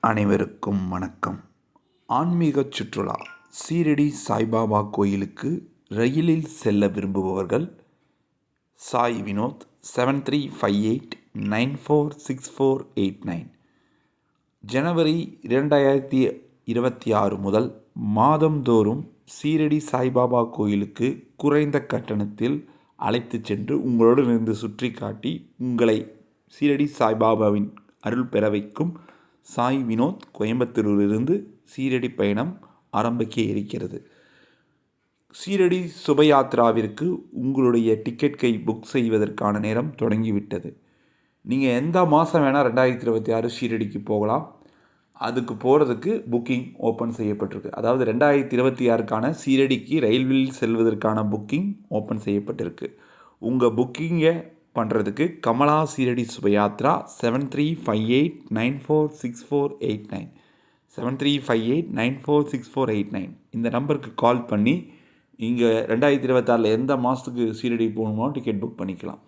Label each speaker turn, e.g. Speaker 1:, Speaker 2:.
Speaker 1: அனைவருக்கும் வணக்கம். ஆன்மீக சுற்றுலா சீரடி சாய்பாபா கோயிலுக்கு ரயிலில் செல்ல விரும்புபவர்கள் சாய் வினோத் 7358946489 ஜனவரி 2026 முதல் மாதந்தோறும் சீரடி சாய்பாபா கோயிலுக்கு குறைந்த கட்டணத்தில் அழைத்து சென்று உங்களுடன் இருந்து சுற்றி காட்டி உங்களை சீரடி சாய்பாபாவின் அருள் பெற வைக்கும் சாய் வினோத் கோயம்புத்தூரிலிருந்து சீரடி பயணம் ஆரம்பிக்க இருக்கிறது. சீரடி சுபயாத்ராவிற்கு உங்களுடைய டிக்கெட்டை புக் செய்வதற்கான நேரம் தொடங்கிவிட்டது. நீங்கள் எந்த மாதம் வேணால் 2026 சீரடிக்கு போகலாம். அதுக்கு போகிறதுக்கு புக்கிங் ஓப்பன் செய்யப்பட்டிருக்கு. அதாவது 2026க்கான சீரடிக்கு ரயில்வேயில் செல்வதற்கான புக்கிங் ஓப்பன் செய்யப்பட்டிருக்கு. உங்கள் புக்கிங்கை பண்ணுறதுக்கு கமலா சீரடி சுபயாத்ரா 7358946489 7358946489 இந்த நம்பருக்கு கால் பண்ணி இங்கே 2026 எந்த மாதத்துக்கு சீரடி போகணுமோ டிக்கெட் புக் பண்ணிக்கலாம்.